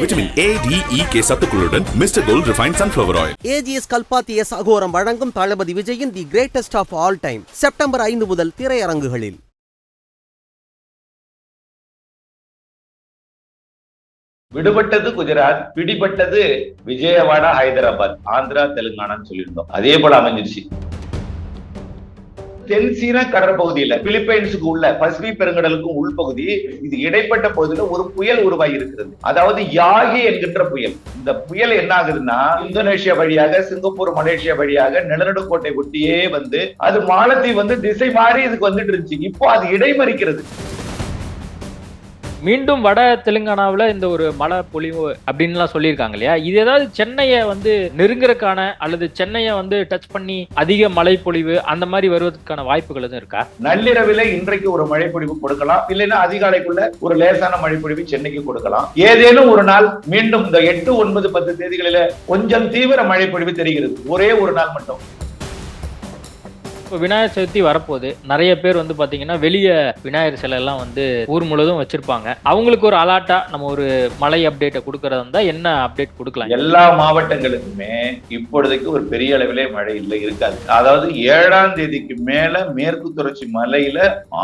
Vitamin A, D, E, K சத்துக்களுடன் Mister Gold refined sunflower oil. AGS Kalpathi S Aghoram வழங்கும் தளபதி விஜயின் the greatest of all time September 5 முதல் திரையரங்குகளில். விடுபட்டது குஜராத், பிடிபட்டது விஜயவாடா, ஹைதராபாத், ஆந்திரா, தெலுங்கானான்னு சொல்லியிருந்தோம். அதே போல அமைஞ்சிருச்சு. தென்சீன கடற்பகுதியில பிலிப்பைன்ஸுக்கு உள்ள பசிபிக் பெருங்கடலுக்கும் உள்பகுதி, இது இடைப்பட்ட பகுதியில ஒரு புயல் உருவாகி இருக்கிறது. அதாவது யாகி என்கின்ற புயல். இந்த புயல் என்ன ஆகுதுன்னா, இந்தோனேஷியா வழியாக, சிங்கப்பூர், மலேசியா வழியாக நிலநடுக்கோட்டை ஒட்டியே வந்து அது மாலத்தீவு திசை மாறி இதுக்கு வந்துட்டு இருந்துச்சு. இப்போ அது இடைமறிக்கிறது. மீண்டும் வட தெலுங்கானாவில் இந்த ஒரு மழை பொழிவு அப்படின்லாம் சொல்லியிருக்காங்க இல்லையா? இது ஏதாவது சென்னையை நெருங்குறதுக்கான அல்லது சென்னையை டச் பண்ணி அதிக மழை பொழிவு அந்த மாதிரி வருவதற்கான வாய்ப்புகள் எதுவும் இருக்கா? நள்ளிரவில் இன்றைக்கு ஒரு மழை பொழிவு கொடுக்கலாம், இல்லைன்னா அதிகாலைக்குள்ள ஒரு லேசான மழை பொழிவு சென்னைக்கு கொடுக்கலாம். ஏதேனும் ஒரு நாள் மீண்டும் இந்த 8, 9, 10 தேதிகளில கொஞ்சம் தீவிர மழை பொழிவு தெரிகிறது. ஒரே ஒரு நாள் மட்டும். இப்போ விநாயகர் சதுர்த்தி வரப்போகுது. நிறைய பேர் பாத்தீங்கன்னா வெளியே விநாயகர் சிலை எல்லாம் ஊர் முழுவதும் வச்சிருப்பாங்க. அவங்களுக்கு ஒரு அலர்ட்டா நம்ம ஒரு மழை அப்டேட்டை கொடுக்கறதா இருந்தா என்ன அப்டேட் கொடுக்கலாம்? எல்லா மாவட்டங்களுக்குமே இப்பொழுதைக்கு ஒரு பெரிய அளவிலே மழை இல்லை, இருக்காது. அதாவது 7ஆம் தேதிக்கு மேல மேற்கு தொடர்ச்சி மலையில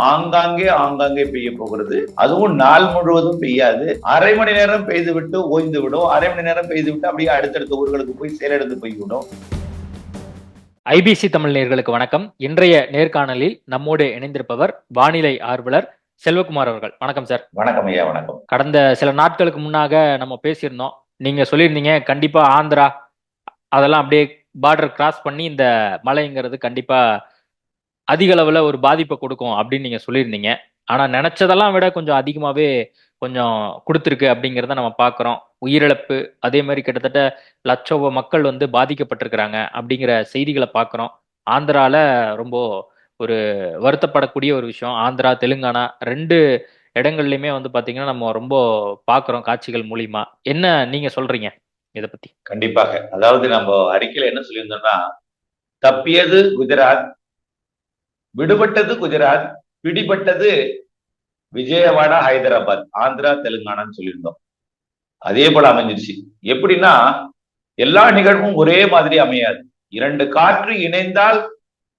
ஆங்காங்கே பெய்ய போகிறது. அதுவும் நாள் முழுவதும் பெய்யாது. அரை மணி நேரம் பெய்து விட்டு ஓய்ந்து விடும். அரை மணி நேரம் பெய்து விட்டு அப்படியே அடுத்தடுத்த ஊர்களுக்கு போய் செயலிழந்து போய்விடும். ஐபிசி தமிழ் நேயர்களுக்கு வணக்கம். இன்றைய நேர்காணலில் நம்மோடு இணைந்திருப்பவர் வானிலை ஆர்வலர் செல்வகுமார் அவர்கள். வணக்கம் சார். வணக்கம் ஐயா. வணக்கம். கடந்த சில நாட்களுக்கு முன்னாக நம்ம பேசியிருந்தோம். நீங்க சொல்லியிருந்தீங்க கண்டிப்பா ஆந்திரா அதெல்லாம் அப்படியே பார்டர் கிராஸ் பண்ணி இந்த மழைங்கிறது கண்டிப்பா அதிக அளவுல ஒரு பாதிப்பை கொடுக்கும் அப்படின்னு நீங்க சொல்லியிருந்தீங்க. ஆனா நினைச்சதெல்லாம் விட கொஞ்சம் அதிகமாவே கொஞ்சம் கொடுத்துருக்கு அப்படிங்கிறத நம்ம பார்க்குறோம். உயிரிழப்பு அதே மாதிரி கிட்டத்தட்ட லட்சோப மக்கள் பாதிக்கப்பட்டிருக்கிறாங்க அப்படிங்கிற செய்திகளை பார்க்குறோம். ஆந்திரால ரொம்ப ஒரு வருத்தப்படக்கூடிய ஒரு விஷயம். ஆந்திரா, தெலுங்கானா 2 இடங்கள்லையுமே பார்த்தீங்கன்னா நம்ம ரொம்ப பார்க்குறோம் காட்சிகள் மூலியமா. என்ன நீங்க சொல்றீங்க இதை பத்தி? கண்டிப்பாக. அதாவது நம்ம அறிக்கையில என்ன சொல்லியிருந்தோம்னா, தப்பியது குஜராத், விடுபட்டது குஜராத், பிடிபட்டது விஜயவாடா, ஹைதராபாத், ஆந்திரா, தெலுங்கானான்னு சொல்லியிருந்தோம். அதே போல அமைஞ்சிருச்சு. எப்படின்னா, எல்லா நிகழ்வும் ஒரே மாதிரி அமையாது. 2 காற்று இணைந்தால்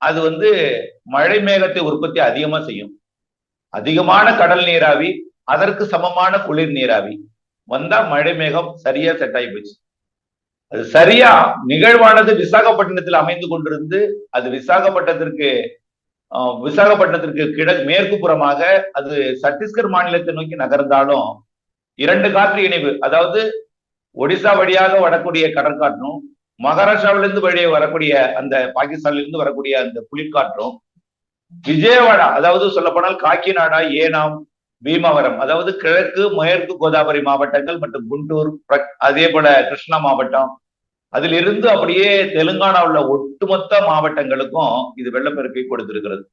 அது மழை மேகத்தை உற்பத்தி அதிகமா செய்யும். அதிகமான கடல் நீராவி, அதற்கு சமமான குளிர் நீராவி வந்தா மழை மேகம் சரியா செட் ஆகி போச்சு. அது சரியா நிகழ்வானது விசாகப்பட்டினத்தில் அமைந்து கொண்டிருந்து அது விசாகப்பட்டினத்திற்கு மேற்கு புறமாக அது சத்தீஸ்கர் மாநிலத்தை நோக்கி நகர்ந்தாலும் 2 காற்று இணைவு, அதாவது ஒடிசா வழியாக வரக்கூடிய கடற்காற்றும், மகாராஷ்டிராவிலிருந்து வழியே வரக்கூடிய அந்த பாகிஸ்தானிலிருந்து வரக்கூடிய அந்த குளிர்காற்றும், விஜயவாடா, அதாவது சொல்லப்போனால் காக்கிநாடா, ஏனாம், பீமாவரம், அதாவது கிழக்கு மேற்கு கோதாவரி மாவட்டங்கள் மற்றும் குண்டூர், அதே போல கிருஷ்ணா மாவட்டம், அதிலிருந்து அப்படியே தெலுங்கானாவுள்ள ஒட்டுமொத்த மாவட்டங்களுக்கும் இது வெள்ளப்பெருக்கை கொடுத்திருக்கிறது.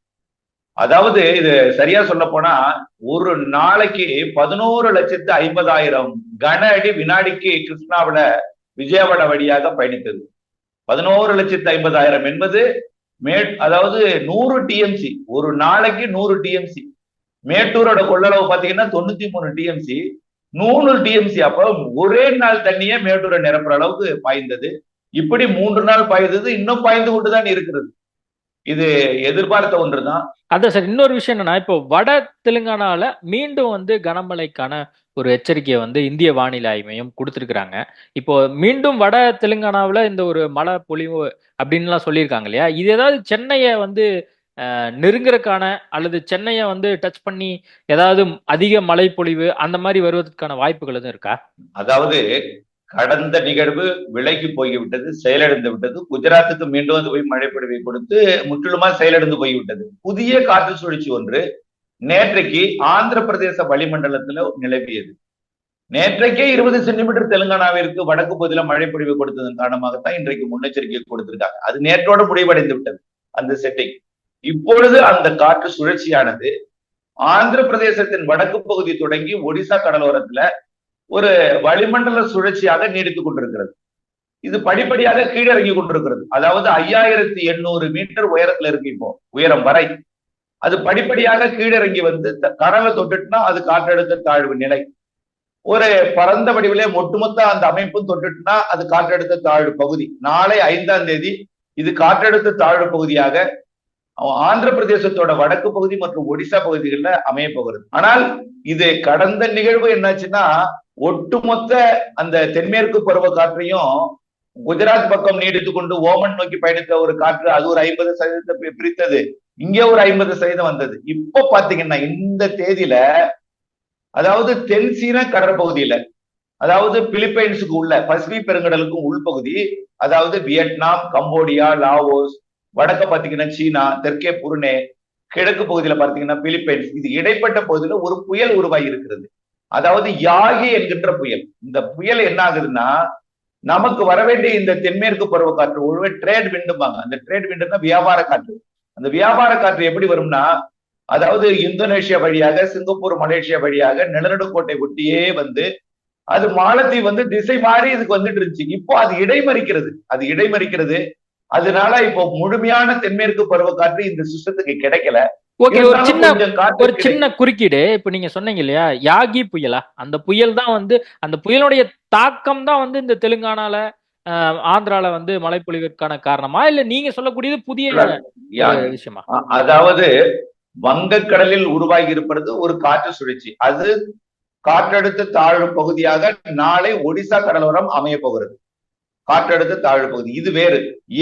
அதாவது இது சரியா சொல்ல போனா ஒரு நாளைக்கு 11,50,000 கன அடி வினாடிக்கு கிருஷ்ணாவில விஜயவாடா வழியாக பயணித்தது. 11,50,000 என்பது அதாவது 100 டிஎம்சி, ஒரு நாளைக்கு 100 டிஎம்சி. மேட்டூரோட கொள்ளளவு பாத்தீங்கன்னா 93 டிஎம்சி, 100 டிஎம்சி. அப்ப ஒரே நாள் தண்ணியே மேட்டூரை நிரப்புற அளவுக்கு பாய்ந்தது. இப்படி 3 நாள் பாய்ந்தது, இன்னும் பாய்ந்து கொண்டுதான் இருக்கிறது. இது எதிர்பார்த்த ஒன்றுதான். அதான் சார், இன்னொரு விஷயம் என்னன்னா, இப்போ வட தெலுங்கானால மீண்டும் கனமழைக்கான ஒரு எச்சரிக்கையை இந்திய வானிலை ஆய்வு மையம் கொடுத்துருக்காங்க. இப்போ மீண்டும் வட தெலுங்கானாவில் இந்த ஒரு மழை பொழிவு அப்படின்லாம் சொல்லியிருக்காங்க இல்லையா? இது ஏதாவது சென்னையை நெருங்குறதுக்கான அல்லது சென்னையை டச் பண்ணி ஏதாவது அதிக மழை பொழிவு அந்த மாதிரி வருவதற்கான வாய்ப்புகள் எதுவும் இருக்கா? அதாவது கடந்த நிகழ்வு விலகி போய்விட்டது, செயலிழந்து விட்டது. குஜராத்துக்கு மீண்டும் போய் மழை பொழிவை கொடுத்து முற்றிலுமா செயலிழந்து போய்விட்டது. புதிய காற்று சுழற்சி ஒன்று நேற்றைக்கு ஆந்திர பிரதேச வளிமண்டலத்துல நிலவியது. நேற்றைக்கே 20 சென்டிமீட்டர் தெலுங்கானாவிற்கு வடக்கு பகுதியில மழை பொழிவு கொடுத்ததன் காரணமாகத்தான் இன்றைக்கு முன்னெச்சரிக்கை கொடுத்திருக்காங்க. அது நேற்றோடு முடிவடைந்து விட்டது அந்த செட்டிங். இப்பொழுது அந்த காற்று சுழற்சியானது ஆந்திர பிரதேசத்தின் வடக்கு பகுதி தொடங்கி ஒடிசா கடலோரத்துல ஒரு வளிமண்டல சுழற்சியாக நீடித்துக் கொண்டிருக்கிறது. இது படிப்படியாக கீழிறங்கி கொண்டிருக்கிறது. அதாவது 5,800 மீட்டர் உயரத்துல இருக்கு. இப்போ உயரம் வரை அது படிப்படியாக கீழிறங்கி கடலை தொட்டுட்டுனா அது காற்றழுத்த தாழ்வு நிலை. ஒரு பரந்த வடிவிலே ஒட்டுமொத்த அந்த அமைப்பும் தொட்டுட்டுனா அது காற்றழுத்த தாழ்வு பகுதி. நாளை 5ஆம் தேதி இது காற்றழுத்த தாழ்வு பகுதியாக ஆந்திர பிரதேசத்தோட வடக்கு பகுதி மற்றும் ஒடிசா பகுதிகளில் அமைய போகிறது. ஆனால் இது கடந்த நிகழ்வு என்னாச்சுன்னா, ஒட்டுமொத்த அந்த தென்மேற்கு பருவ காற்றையும் குஜராத் பக்கம் நீடித்துக் கொண்டு ஓமன் நோக்கி பயணித்த ஒரு காற்று, அது ஒரு 50% பிரித்தது. இங்கே ஒரு 50% வந்தது. இப்ப பாத்தீங்கன்னா இந்த தேதியில, அதாவது தென் சீன கடற்பகுதியில, அதாவது பிலிப்பைன்ஸுக்கு உள்ள பசிபிக் பெருங்கடலுக்கும் உள்பகுதி, அதாவது வியட்நாம், கம்போடியா, லாவோஸ், வடக்க பாத்தீங்கன்னா சீனா, தெற்கே புருனே, கிழக்கு பகுதியில பாத்தீங்கன்னா பிலிப்பைன்ஸ், இது இடைப்பட்ட பகுதியில ஒரு புயல் உருவாகி இருக்கிறது. அதாவது யாகி என்கின்ற புயல். இந்த புயல் என்ன ஆகுதுன்னா, நமக்கு வர வேண்டிய இந்த தென்மேற்கு பருவ காற்று ஒருவே ட்ரேட் விண்டும்பாங்க. அந்த ட்ரேட் விண்டுன்னா வியாபார காற்று. அந்த வியாபார காற்று எப்படி வரும்னா, அதாவது இந்தோனேஷியா வழியாக, சிங்கப்பூர், மலேசியா வழியாக நிலநடுக்கோட்டை ஒட்டியே வந்து அது மாலத்தீவு வந்து திசை மாறி இதுக்கு வந்துட்டு இருந்துச்சு. இப்போ அது இடைமறிக்கிறது. அதனால இப்போ முழுமையான தென்மேற்கு பருவ காற்று இந்த சிஸ்டத்துக்கு கிடைக்கல. ஓகே, ஒரு சின்ன குறுக்கீடு. இப்ப நீங்க சொன்னீங்க இல்லையா, யாகி புயலா, அந்த புயல் தான் வந்து, அந்த புயலுடைய தாக்கம் தான் வந்து இந்த தெலுங்கானால ஆந்திரால வந்து மழைப்பொழிவிற்கான காரணமா, இல்ல நீங்க சொல்லக்கூடியது புதிய விஷயமா? அதாவது வங்கக்கடலில் உருவாகி இருப்பது ஒரு காற்று சுழற்சி. அது காற்றழுத்த தாழ்வு பகுதியாக நாளை ஒடிசா கடலோரம் அமைய போகிறது. காற்றழுத்த தாழ்வு பகுதி இது வேறு.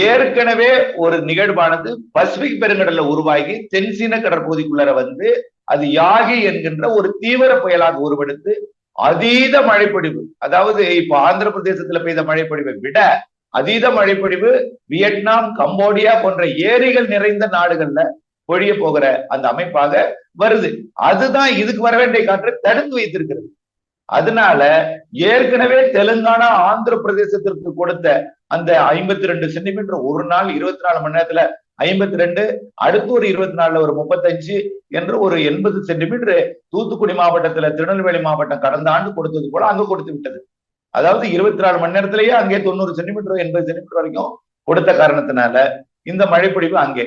ஏற்கனவே ஒரு நிகழ்வானது பசிபிக் பெருங்கடல்ல உருவாகி தென்சீன கடற்பகுதிக்குள்ள வந்து அது யாகி என்கின்ற ஒரு தீவிர புயலாக உருவெடுத்து அதீத மழைப்பொழிவு, அதாவது இப்ப ஆந்திர பிரதேசத்துல பெய்த மழைப்பொழிவை விட அதீத மழைப்பொழிவு வியட்நாம், கம்போடியா போன்ற ஏரிகள் நிறைந்த நாடுகள்ல பொழிய போகிற அந்த அமைப்பாக வருது. அதுதான் இதுக்கு வர வேண்டிய காற்றை தடுத்து வைத்திருக்கிறது. அதனால ஏற்கனவே தெலுங்கானா, ஆந்திர பிரதேசத்திற்கு கொடுத்த அந்த 52 சென்டிமீட்டர் ஒரு நாள் 24 மணி நேரத்துல 52, அடுத்து ஒரு 24 ஒரு 35 என்று ஒரு 80 சென்டிமீட்டர் தூத்துக்குடி மாவட்டத்துல, திருநெல்வேலி மாவட்டம் கடந்த ஆண்டு கொடுத்தது போல அங்க கொடுத்து விட்டது. அதாவது 24 மணி நேரத்திலேயே அங்கே 90 சென்டிமீட்டர் 80 சென்டிமீட்டர் வரைக்கும் கொடுத்த காரணத்தினால இந்த மழைப்பொழிவு அங்கே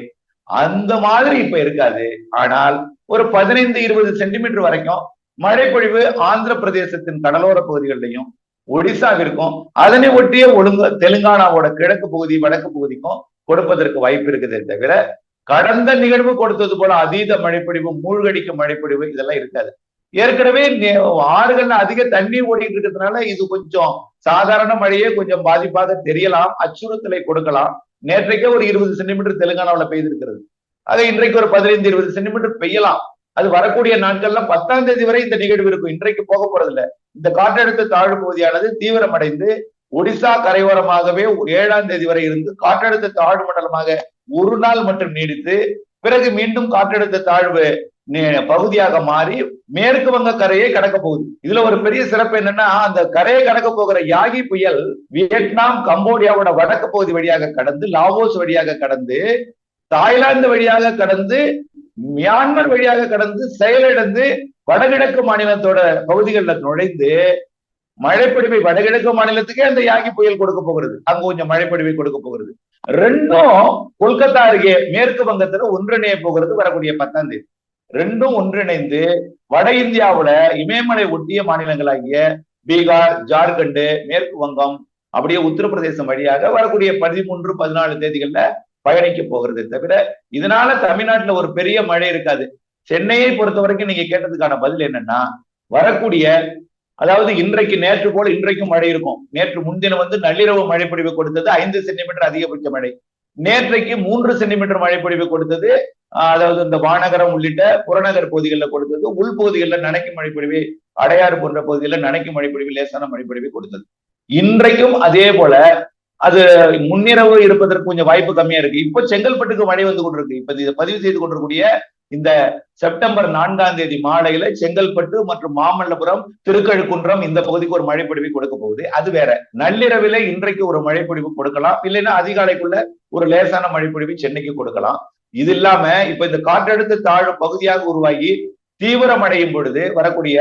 அந்த மாதிரி இப்ப இருக்காது. ஆனால் ஒரு 15-20 சென்டிமீட்டர் வரைக்கும் மழைப்பொழிவு ஆந்திர பிரதேசத்தின் கடலோர பகுதிகளிலையும் ஒடிசாவிற்கும் அதனை ஒட்டிய தெலுங்கானாவோட கிழக்கு பகுதி, வடக்கு பகுதிக்கும் கொடுப்பதற்கு வாய்ப்பு இருக்குதே தவிர, கடந்த நிகழ்வு கொடுத்தது போல அதீத மழைப்பொழிவு, மூழ்கடிக்கும் மழைப்பொழிவு இதெல்லாம் இருக்காது. ஏற்கனவே ஆறுகள்ல அதிக தண்ணீர் ஓடிட்டு இருக்கிறதுனால இது கொஞ்சம் சாதாரண மழையே கொஞ்சம் பாதிப்பாக தெரியலாம், அச்சுறுத்தலை கொடுக்கலாம். நேற்றைக்கே ஒரு 20 சென்டிமீட்டர் தெலுங்கானாவில் பெய்திருக்கிறது. ஆக இன்றைக்கு ஒரு 15-20 சென்டிமீட்டர் பெய்யலாம். அது வரக்கூடிய நாட்கள்ல 10ஆம் தேதி வரை இந்த நிகழ்வு இருக்கும். இன்றைக்கு போக போறதில்ல. இந்த காற்றழுத்த தாழ்வு பகுதியானது தீவிரமடைந்து ஒடிசா கரையோரமாகவே 7ஆம் தேதி வரை இருந்து காற்றழுத்த தாழ்வு மண்டலமாக ஒரு நாள் மட்டும் நீடித்து, பிறகு மீண்டும் காற்றழுத்த தாழ்வு பகுதியாக மாறி மேற்கு வங்க கரையை கடக்க போகுது. இதுல ஒரு பெரிய சிறப்பு என்னன்னா, அந்த கரையை கடக்க போகிற யாகி புயல் வியட்நாம், கம்போடியாவோட வடக்கு பகுதி வழியாக கடந்து, லாவோஸ் வழியாக கடந்து, தாய்லாந்து வழியாக கடந்து, மியான்மர் வழியாக கடந்து, செயலிழந்து வடகிழக்கு மாநிலத்தோட பகுதிகளில் நுழைந்து மழைப்பொழிவை வடகிழக்கு மாநிலத்துக்கே அந்த யாகி புயல் கொடுக்க போகிறது. அங்க கொஞ்சம் மழைப்பொழிவை கொடுக்க போகிறது. ரெண்டும் கொல்கத்தா அருகே மேற்கு வங்கத்துல ஒன்றிணைய போகிறது வரக்கூடிய 10ஆம் தேதி. ரெண்டும் ஒன்றிணைந்து வட இந்தியாவோட இமயமலை ஒட்டிய மாநிலங்களாகிய பீகார், ஜார்க்கண்ட், மேற்கு வங்கம், அப்படியே உத்தரப்பிரதேசம் வழியாக வரக்கூடிய 13-14 தேதிகள்ல பயணிக்க போகிறது. தவிர இதனால தமிழ்நாட்டுல ஒரு பெரிய மழை இருக்காது. சென்னையை பொறுத்த வரைக்கும் நீங்க கேட்டதுக்கான பதில் என்னன்னா, வரக்கூடிய, அதாவது இன்றைக்கு நேற்று போல இன்றைக்கும் மழை இருக்கும். நேற்று முன்தினம் வந்து நள்ளிரவு மழைப்பொழிவு கொடுத்தது 5 சென்டிமீட்டர் அதிகபட்ச மழை. நேற்றைக்கு 3 சென்டிமீட்டர் மழைப்பொழிவு கொடுத்தது. அதாவது இந்த வானகரம் உள்ளிட்ட புறநகர் பகுதிகளில் கொடுத்தது. உள்பகுதிகளில் நனைக்கும் மழைப்பொழிவு, அடையாறு போன்ற பகுதிகளில் நனைக்கும் மழைப்பொழிவு, லேசான மழைப்பொழிவு கொடுத்தது. இன்றைக்கும் அதே போல அது முன்னிரவு இருப்பதற்கு கொஞ்சம் வாய்ப்பு கம்மியா இருக்கு. இப்போ செங்கல்பட்டுக்கு மழை வந்து கொண்டிருக்கு. இப்ப இதை பதிவு செய்து கொண்டிருக்கூடிய இந்த செப்டம்பர் 4ஆம் தேதி மாலையில செங்கல்பட்டு மற்றும் மாமல்லபுரம், திருக்கழுக்குன்றம் இந்த பகுதிக்கு ஒரு மழைப்பொழிவு கொடுக்க போகுது. அது வேற. நள்ளிரவில இன்றைக்கு ஒரு மழைப்பொழிவு கொடுக்கலாம், இல்லைன்னா அதிகாலைக்குள்ள ஒரு லேசான மழைப்பொழிவு சென்னைக்கு கொடுக்கலாம். இது இல்லாம இப்ப இந்த காற்றழுத்த தாழ்வு பகுதியாக உருவாகி தீவிரமடையும் பொழுது வரக்கூடிய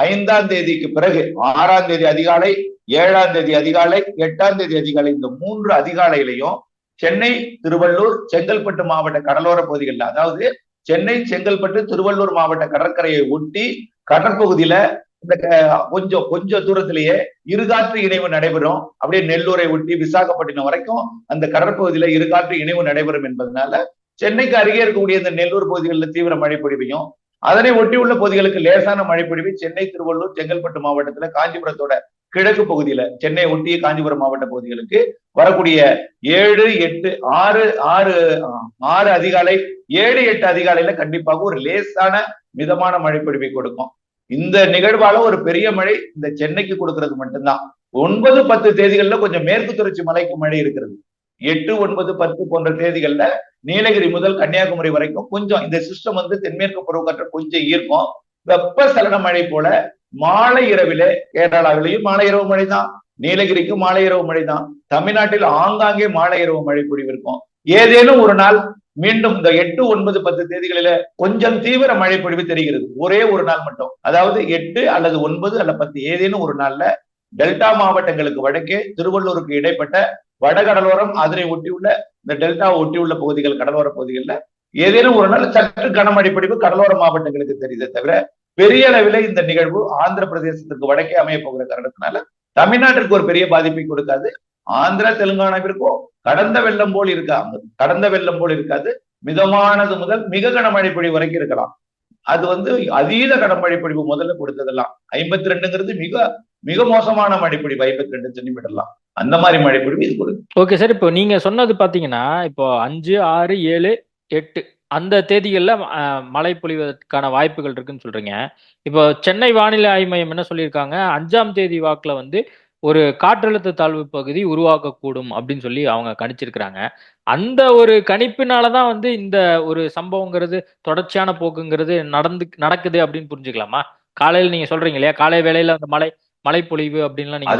5ஆம் தேதிக்கு பிறகு 6ஆம் தேதி அதிகாலை, 7ஆம் தேதி அதிகாலை, 8ஆம் தேதி அதிகாலை, இந்த 3 அதிகாலையிலையும் சென்னை, திருவள்ளூர், செங்கல்பட்டு மாவட்ட கடலோர பகுதிகளில், அதாவது சென்னை, செங்கல்பட்டு, திருவள்ளூர் மாவட்ட கடற்கரையை ஒட்டி கடற்பகுதியில இந்த கொஞ்சம் தூரத்திலேயே இருகாற்று இணைவு நடைபெறும். அப்படியே நெல்லூரை ஒட்டி விசாகப்பட்டினம் வரைக்கும் அந்த கடற்பகுதியில இருகாற்று இணைவு நடைபெறும் என்பதனால சென்னைக்கு அருகே இருக்கக்கூடிய இந்த நெல்லூர் பகுதிகளில் தீவிர மழை பொழிவையும், அதனை ஒட்டியுள்ள பகுதிகளுக்கு லேசான மழை பொழிவை சென்னை, திருவள்ளூர், செங்கல்பட்டு மாவட்டத்துல, காஞ்சிபுரத்தோட கிழக்கு பகுதியில, சென்னை ஒட்டிய காஞ்சிபுரம் மாவட்ட பகுதிகளுக்கு வரக்கூடிய 7, 8, 6 அதிகாலை, 7, 8 அதிகாலையில கண்டிப்பாக ஒரு லேசான மிதமான மழை பொழிவை கொடுக்கும். இந்த நிகழ்வால ஒரு பெரிய மழை இந்த சென்னைக்கு கொடுக்கிறது மட்டும்தான். 9, 10 தேதிகள்ல கொஞ்சம் மேற்கு தொடர்ச்சி மலைக்கு மழை இருக்கிறது. 8, 9, 10 போன்ற தேதிகள்ல நீலகிரி முதல் கன்னியாகுமரி வரைக்கும் கொஞ்சம் இந்த சிஸ்டம் தென்மேற்கு பருவக்காற்று கொஞ்சம் ஈர்க்கும். வெப்பசலன மழை போல மாலை இரவிலே கேரளாவிலேயும் மாலை இரவு மழை தான், நீலகிரிக்கும் மாலை இரவு மழை தான், தமிழ்நாட்டில் ஆங்காங்கே மாலை இரவு மழை பொழிவு இருக்கும். ஏதேனும் ஒரு நாள் மீண்டும் இந்த 8, 9, 10 தேதிகளில கொஞ்சம் தீவிர மழை பொழிவு தெரிகிறது. ஒரே ஒரு நாள் மட்டும், அதாவது 8 அல்லது 9 அல்லது 10 ஏதேனும் ஒரு நாள்ல டெல்டா மாவட்டங்களுக்கு வடக்கே, திருவள்ளூருக்கு இடைப்பட்ட வடகடலோரம், அதனை ஒட்டியுள்ள இந்த டெல்டாவை ஒட்டியுள்ள பகுதிகள், கடலோர பகுதிகளில் ஏதேனும் ஒரு நாள் சற்று கனமழை பொழிவு கடலோர மாவட்டங்களுக்கு தெரியுதே தவிர பெரிய அளவில் இந்த நிகழ்வு ஆந்திர பிரதேசத்துக்கு வடக்கே அமைய போகிற காரணத்தினால தமிழ்நாட்டிற்கு ஒரு பெரிய பாதிப்பை கொடுக்காது. ஆந்திரா, தெலுங்கானாவிற்கும் கடந்த வெள்ளம் போல் இருக்காது. மிதமானது முதல் மிக கனமழை பொழிவு வரைக்கும் இருக்கலாம். அது அதீத கனமழை பொழிவு முதல்ல கொடுத்ததெல்லாம் 52ங்கிறது மிக மிக மோசமான மழைப்பொழிவு, 52 சென்டிமீட்டர்லாம். அந்த மாதிரி மழைப்பொழிவு இது கொடுக்கும். ஓகே சார், இப்போ நீங்க சொன்னது பாத்தீங்கன்னா இப்போ 5, 6, 7, 8 அந்த தேதிகளில் மழை பொழிவதற்கான வாய்ப்புகள் இருக்குன்னு சொல்றீங்க. இப்போ சென்னை வானிலை ஆய்வு மையம் என்ன சொல்லியிருக்காங்க, 5ஆம் தேதி வாக்குல ஒரு காற்றழுத்த தாழ்வு பகுதி உருவாக்கக்கூடும் அப்படின்னு சொல்லி அவங்க கணிச்சிருக்கிறாங்க. அந்த ஒரு கணிப்பினாலதான் இந்த ஒரு சம்பவங்கிறது, தொடர்ச்சியான போக்குங்கிறது நடக்குது அப்படின்னு புரிஞ்சுக்கலாமா? காலையில் நீங்க சொல்றீங்க இல்லையா, காலை வேளையில அந்த மழைப்பொழிவு அப்படின்லாம்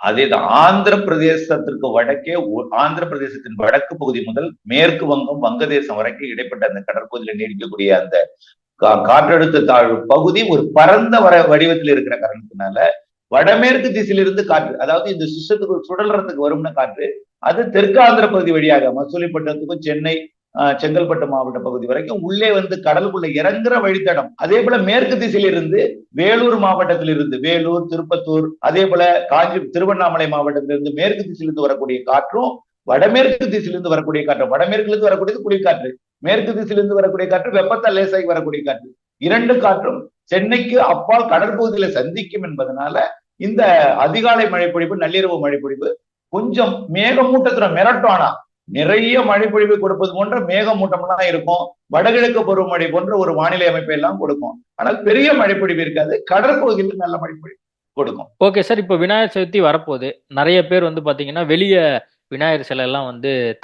அதேதான். ஆந்திர பிரதேசத்திற்கு வடக்கே, ஆந்திர பிரதேசத்தின் வடக்கு பகுதி முதல் மேற்கு வங்கம், வங்கதேசம் வரைக்கும் இடைப்பட்ட அந்த கடற்பகுதியில நீடிக்கக்கூடிய அந்த காற்றழுத்த தாழ்வு பகுதி ஒரு பரந்த வடிவத்தில் இருக்கிற காரணத்தினால வடமேற்கு திசையிலிருந்து காற்று, அதாவது இந்த சிஸ்டத்துக்கு சுழல்றதுக்கு வரும்னு காற்று, அது தெற்கு ஆந்திர பகுதி வழியாக மசூலிப்பட்டினத்துக்கும் சென்னை, செங்கல்பட்டு மாவட்ட பகுதி வரைக்கும் உள்ளே கடலுக்குள்ள இறங்குற வழித்தடம். அதே போல மேற்கு திசையிலிருந்து வேலூர் மாவட்டத்திலிருந்து, வேலூர், திருப்பத்தூர், அதே போல திருவண்ணாமலை மாவட்டத்திலிருந்து மேற்கு திசையிலிருந்து வரக்கூடிய காற்றும், வடமேற்கு திசையிலிருந்து வரக்கூடிய காற்று, வடமேற்குல இருந்து வரக்கூடியது குளிர்காற்று, மேற்கு திசையிலிருந்து வரக்கூடிய காற்று வெப்பத்தால் லேசாகி வரக்கூடிய காற்று, இரண்டு காற்றும் சென்னைக்கு அப்பால் கடற்பகுதியில சந்திக்கும் என்பதனால இந்த அதிகாலை மழைப்பொழிவு, நள்ளிரவு மழைப்பொழிவு கொஞ்சம் மேகமூட்டத்துல மிரட்டும். ஆனா நிறைய மழைப்பொழிவு கொடுப்பது போன்ற மேகமூட்டம்லாம் இருக்கும். வடகிழக்கு பருவமழை போன்ற ஒரு வானிலை அமைப்பை எல்லாம் கொடுக்கும். ஆனால் பெரிய மழைப்பொழிவு இருக்காது. கடற்பகுதியில் நல்ல மழைப்பொழிவு கொடுக்கும். ஓகே சார், இப்ப விநாயகர் சதுர்த்தி வரப்போகுது. நிறைய பேர் பாத்தீங்கன்னா வெளியே விநாயகர் சிலை எல்லாம்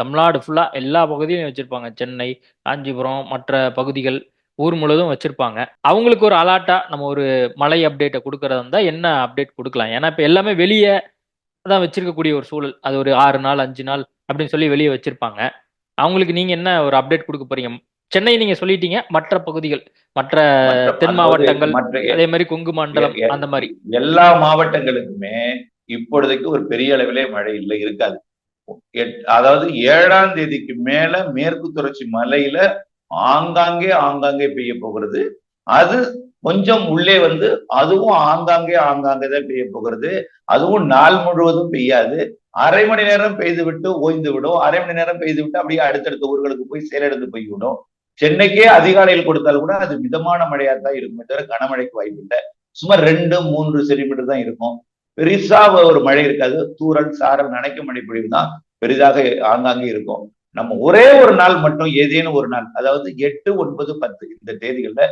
தமிழ்நாடு ஃபுல்லா எல்லா பகுதியிலும் வச்சிருப்பாங்க. சென்னை, காஞ்சிபுரம், மற்ற பகுதிகள், ஊர் முழுவதும் வச்சிருப்பாங்க. அவங்களுக்கு ஒரு அலாட்டா நம்ம ஒரு மழை அப்டேட்டை கொடுக்கறதா இருந்தா என்ன அப்டேட் கொடுக்கலாம்? ஏன்னா இப்ப எல்லாமே வெளியே தான் வச்சிருக்கக்கூடிய ஒரு சூழல். அது ஒரு 6 நாள் 5 நாள் அப்படின்னு சொல்லி வெளியே வச்சிருப்பாங்க. அவங்களுக்கு நீங்க என்ன ஒரு அப்டேட் கொடுக்க போறீங்க? சென்னை நீங்க சொல்லிட்டீங்க, மற்ற பகுதிகள், மற்ற தென் மாவட்டங்கள், அதே மாதிரி கொங்கு மண்டலம், அந்த மாதிரி எல்லா மாவட்டங்களுக்குமே இப்பொழுதைக்கு ஒரு பெரிய அளவிலே மழை இல்லை, இருக்காது. அதாவது 7ஆம் தேதிக்கு மேல மேற்கு தொடர்ச்சி மலையில ஆங்காங்கே பெய்ய போகிறது. அது கொஞ்சம் உள்ளே அதுவும் ஆங்காங்கே தான் பெய்ய போகிறது. அதுவும் நாள் முழுவதும் பெய்யாது. அரை மணி நேரம் பெய்து விட்டு ஓய்ந்து விடும். அரை மணி நேரம் பெய்து விட்டு அப்படியே அடுத்தடுத்த ஊர்களுக்கு போய் செயலிழந்து போய்விடும். சென்னைக்கே அதிகாலையில் கொடுத்தாலும் கூட அது மிதமான மழையா தான் இருக்குமே தவிர கனமழைக்கு வாய்ப்பு இல்லை. சுமார் 2-3 சென்டிமீட்டர் தான் இருக்கும். பெரிசா ஒரு மழை இருக்காது. தூறல், சாரல், நனைக்கும் மழை பொழிவு தான் பெரிதாக ஆங்காங்கே இருக்கும். நம்ம ஒரே ஒரு நாள் மட்டும், ஏதேனும் ஒரு நாள், அதாவது 8, 9, 10 இந்த தேதிகள்ல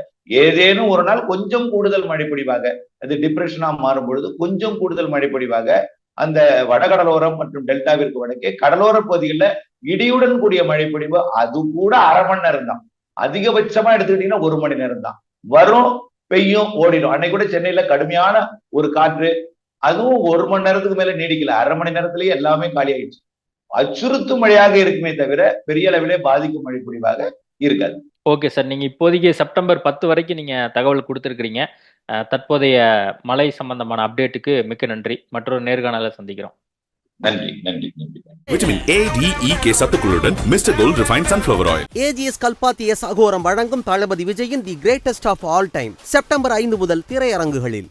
ஏதேனும் ஒரு நாள் கொஞ்சம் கூடுதல் மழைப்பொழிவாக, அது டிப்ரெஷனா மாறும் பொழுது கொஞ்சம் கூடுதல் மழைப்பொழிவாக அந்த வடகடலோரம் மற்றும் டெல்டாவிற்கு வடக்கே கடலோர பகுதிகளில் இடியுடன் கூடிய மழைப்பொழிவு, அது கூட அரை மணி நேரம் தான். அதிகபட்சமா எடுத்துக்கிட்டீங்கன்னா 1 மணி நேரம் தான் வரும், பெய்யும், ஓடிடும். அன்னைக்கு கூட சென்னையில கடுமையான ஒரு காற்று, அதுவும் 1 மணி நேரத்துக்கு மேல நீடிக்கல. அரை மணி நேரத்திலேயே எல்லாமே காலி ஆயிடுச்சு. அச்சுறுத்தும் மழையாக இருக்குமே தவிர பெரிய அளவிலே பாதிக்கும் மழை பொழிவாக இருக்காது. ஓகே சார், நீங்க இப்போதைக்கு செப்டம்பர் 10 வரைக்கும் நீங்க தகவல் கொடுத்திருக்கிறீங்க. தற்போதைய மழை சம்பந்தமான அப்டேட்டுக்கு மிக்க நன்றி. மற்றொரு நேர்காணல சந்திக்கிறோம். நன்றி. Vitamin A, D, E, K சத்துக்களுடன் Mister Gold refined sunflower oil. AGS Kalpathi S Aghoram வழங்கும் தளபதி விஜயின் the greatest of all time September 5 முதல் திரையரங்குகளில்.